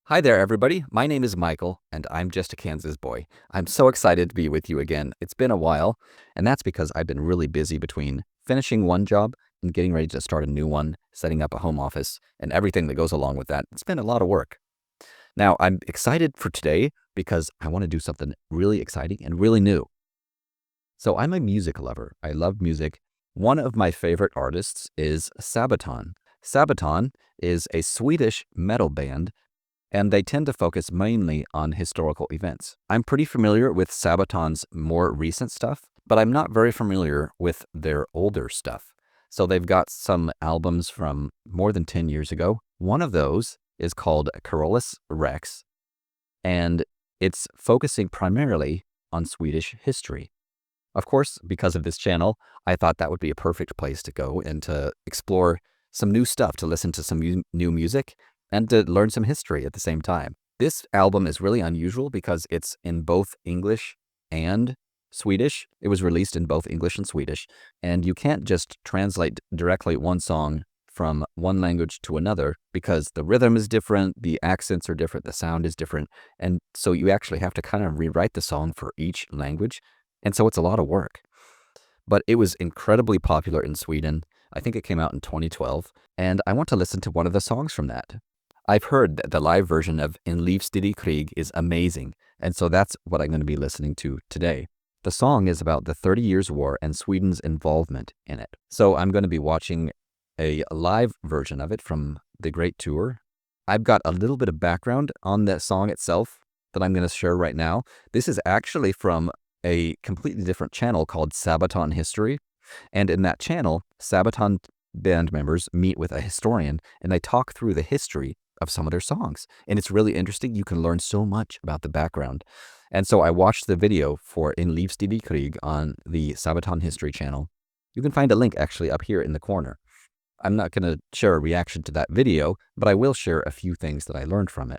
Hi there, everybody. My name is Michael, and I'm just a Kansas boy. I'm so excited to be with you again. It's been a while, and that's because I've been really busy between finishing one job and getting ready to start a new one, setting up a home office, and everything that goes along with that. It's been a lot of work. Now, I'm excited for today because I want to do something really exciting and really new. So I'm a music lover. I love music. One of my favorite artists is Sabaton. Sabaton is a Swedish metal band, and they tend to focus mainly on historical events. I'm pretty familiar with Sabaton's more recent stuff, but I'm not very familiar with their older stuff. So they've got some albums from more than 10 years ago. One of those is called Carolus Rex, and it's focusing primarily on Swedish history. Of course, because of this channel, I thought that would be a perfect place to go and to explore some new stuff, to listen to some new music, and to learn some history at the same time. This album is really unusual because it's in both English and Swedish. It was released in both English and Swedish, and you can't just translate directly one song from one language to another because the rhythm is different, the accents are different, the sound is different, and so you actually have to kind of rewrite the song for each language, and so it's a lot of work. But it was incredibly popular in Sweden. I think it came out in 2012, and I want to listen to one of the songs from that. I've heard that the live version of In Livstid I Krig is amazing, and so that's what I'm going to be listening to today. The song is about the 30 Years' War and Sweden's involvement in it. So I'm going to be watching a live version of it from the Great Tour. I've got a little bit of background on that song itself that I'm going to share right now. This is actually from a completely different channel called Sabaton History, and in that channel, Sabaton band members meet with a historian and they talk through the history of some of their songs. And it's really interesting. You can learn so much about the background. And so I watched the video for In Livstid I Krig on the Sabaton History channel. You can find a link actually up here in the corner. I'm not going to share a reaction to that video, but I will share a few things that I learned from it.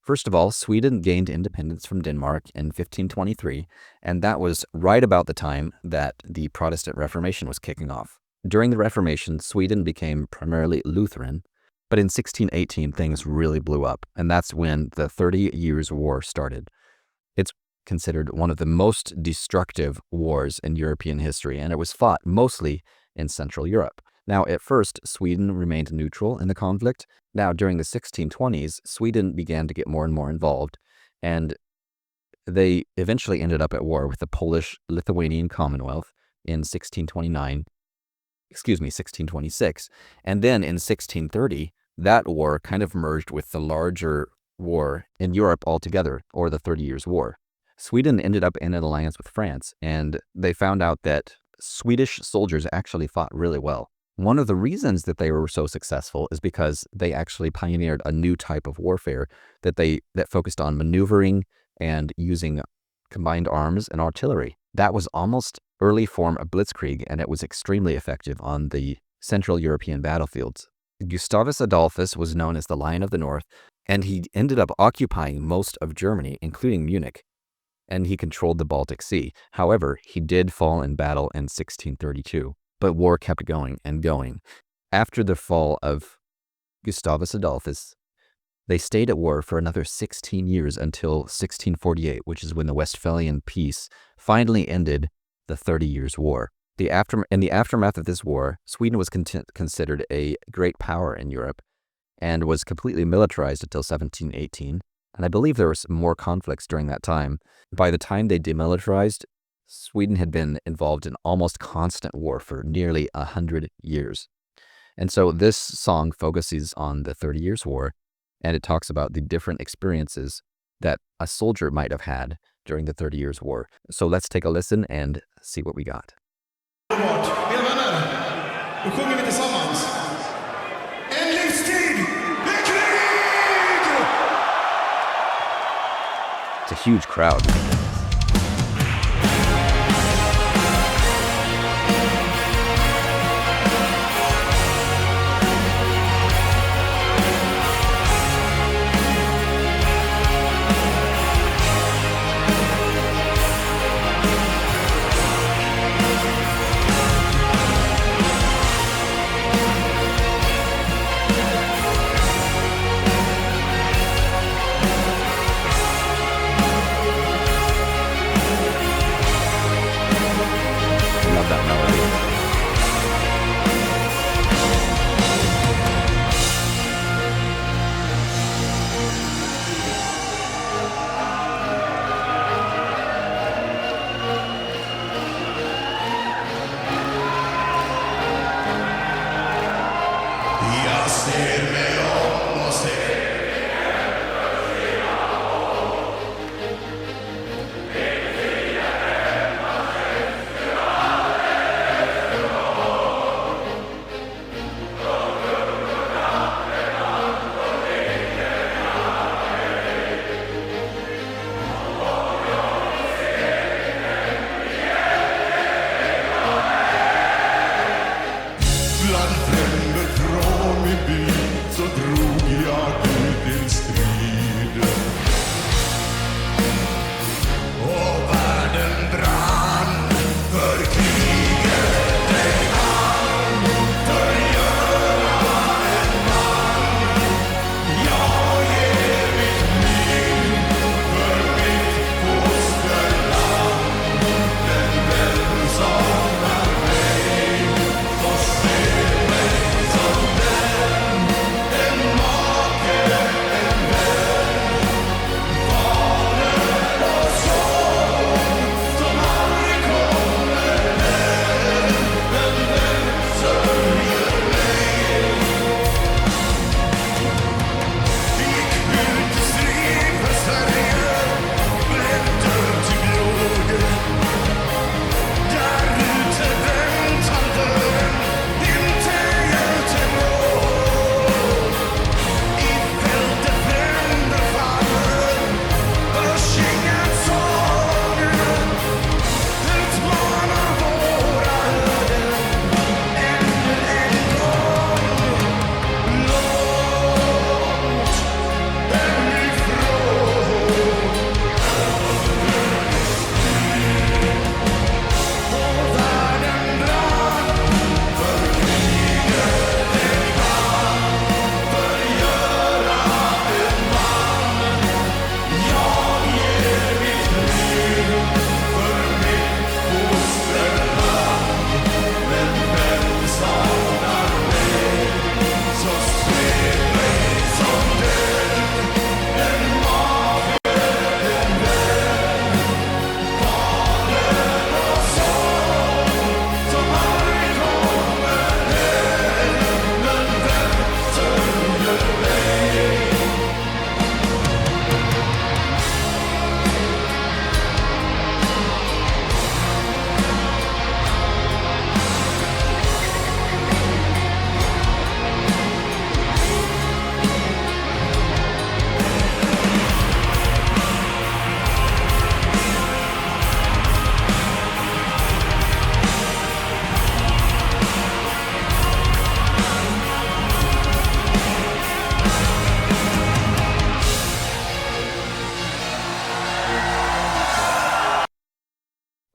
First of all, Sweden gained independence from Denmark in 1523, and that was right about the time that the Protestant Reformation was kicking off. During the Reformation, Sweden became primarily Lutheran, but in 1618, things really blew up, and that's when the 30 Years' War started. It's considered one of the most destructive wars in European history, and it was fought mostly in Central Europe. Now, at first, Sweden remained neutral in the conflict. Now, during the 1620s, Sweden began to get more and more involved, and they eventually ended up at war with the Polish-Lithuanian Commonwealth in 1626. And then in 1630, that war kind of merged with the larger war in Europe altogether, or the 30 Years' War. Sweden ended up in an alliance with France, and they found out that Swedish soldiers actually fought really well. One of the reasons that they were so successful is because they actually pioneered a new type of warfare that focused on maneuvering and using combined arms and artillery. That was almost early form of blitzkrieg, and it was extremely effective on the Central European battlefields. Gustavus Adolphus was known as the Lion of the North, and he ended up occupying most of Germany, including Munich, and he controlled the Baltic Sea. However, he did fall in battle in 1632, but war kept going and going. After the fall of Gustavus Adolphus, they stayed at war for another 16 years until 1648, which is when the Westphalian Peace finally ended the 30 Years' War. In the aftermath of this war, Sweden was considered a great power in Europe and was completely militarized until 1718. And I believe there were some more conflicts during that time. By the time they demilitarized, Sweden had been involved in almost constant war for nearly 100 years. And so this song focuses on the 30 Years' War, and it talks about the different experiences that a soldier might have had during the 30 Years' War. So let's take a listen and see what we got. Mina vänner, då sjunger vi tillsammans. En livstid i krig! It's a huge crowd.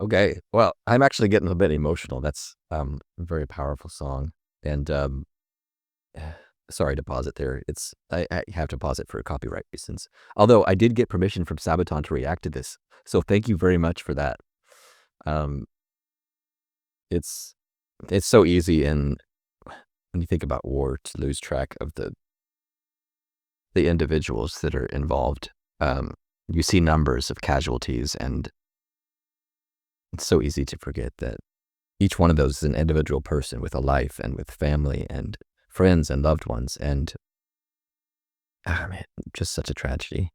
Okay, well, I'm actually getting a bit emotional. That's a very powerful song, and sorry to pause it there. I have to pause it for copyright reasons. Although I did get permission from Sabaton to react to this, so thank you very much for that. Um, it's it's so easy when you think about war to lose track of the individuals that are involved. You see numbers of casualties, and it's so easy to forget that each one of those is an individual person with a life and with family and friends and loved ones. And man, just such a tragedy.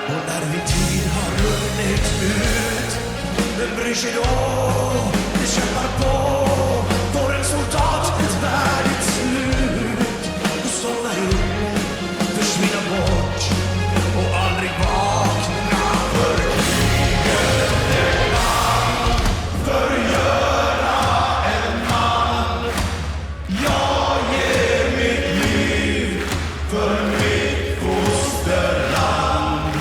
Och när min tid har runnit ut, vem bryr sig då? Vi kämpar på, får en soldat ett värdigt slut. Och somnar upp, försvinna bort och aldrig vakna för kriget ett land, förgöra en man. Jag ger mitt liv för mitt fosterland.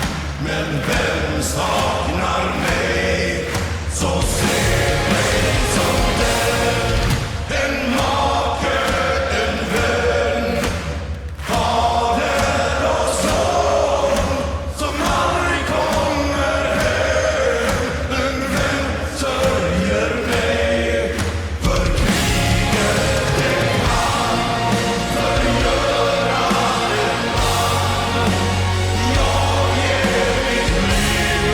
Men vem saknar mig, så se mig som den. En make, en vän, fader och son, som aldrig kommer hem. En vän sörjer mig, för kriget det kan förgöra en man. Jag ger mitt liv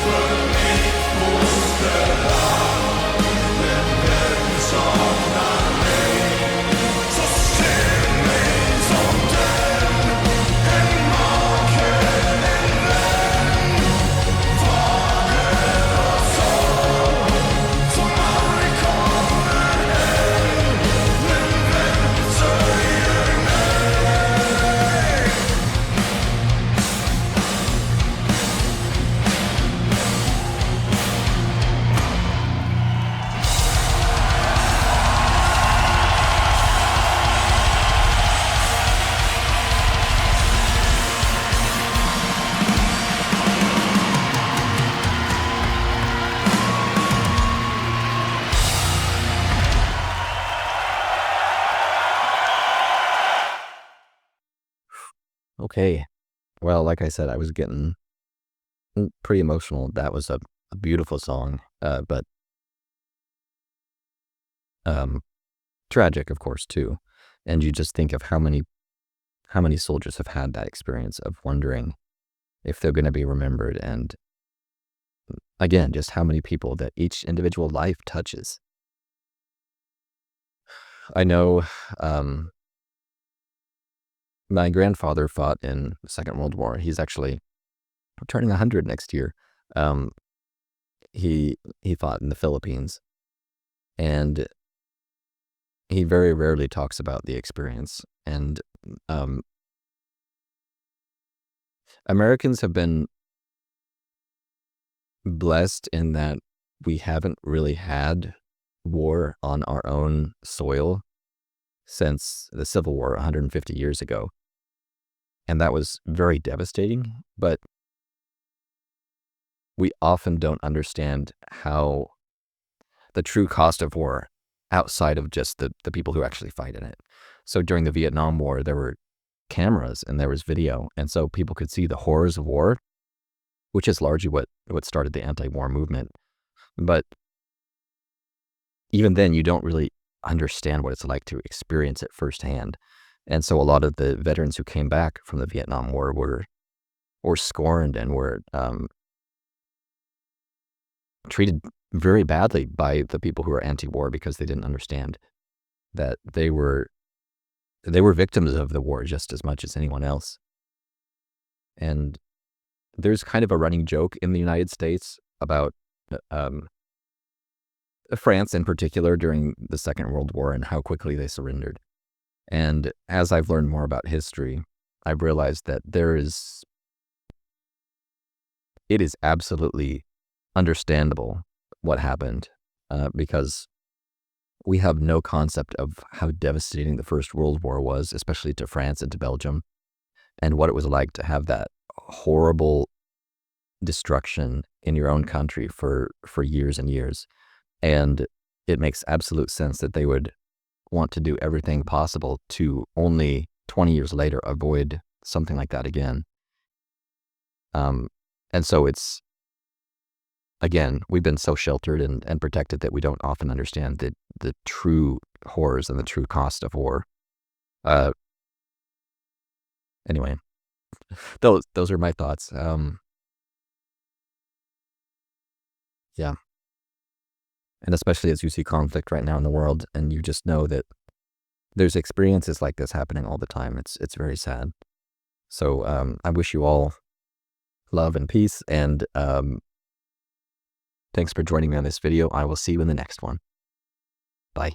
för mitt fosterland. Men vem saknar mig, så se mig som den. En make, en vän, fader och son, som aldrig kommer hem. Men vem sörjer mig? Okay, well, like I said, I was getting pretty emotional. That was a beautiful song, but um, tragic, of course, too. And you just think of how many soldiers have had that experience of wondering if they're going to be remembered, and again, just how many people that each individual life touches. I know my grandfather fought in the Second World War. He's actually turning 100 next year. Um, he fought in the Philippines, and he very rarely talks about the experience. And um, Americans have been blessed in that we haven't really had war on our own soil since the Civil War 150 years ago. And that was very devastating, but we often don't understand how the true cost of war outside of just the people who actually fight in it. So during the Vietnam War, there were cameras and there was video, and so people could see the horrors of war, which is largely what started the anti-war movement. But even then, you don't really understand what it's like to experience it firsthand. And so a lot of the veterans who came back from the Vietnam War were scorned and were treated very badly by the people who were anti-war because they didn't understand that they were victims of the war just as much as anyone else. And there's kind of a running joke in the United States about France in particular during the Second World War and how quickly they surrendered. And as I've learned more about history, I've realized that it is absolutely understandable what happened, because we have no concept of how devastating the First World War was, especially to France and to Belgium, and what it was like to have that horrible destruction in your own country for years and years. And it makes absolute sense that they would want to do everything possible to only 20 years later avoid something like that again. And so it's, again, we've been so sheltered and protected that we don't often understand the true horrors and the true cost of war. Anyway, those are my thoughts. Yeah. And especially as you see conflict right now in the world, and you just know that there's experiences like this happening all the time. It's very sad. So I wish you all love and peace, and thanks for joining me on this video. I will see you in the next one. Bye.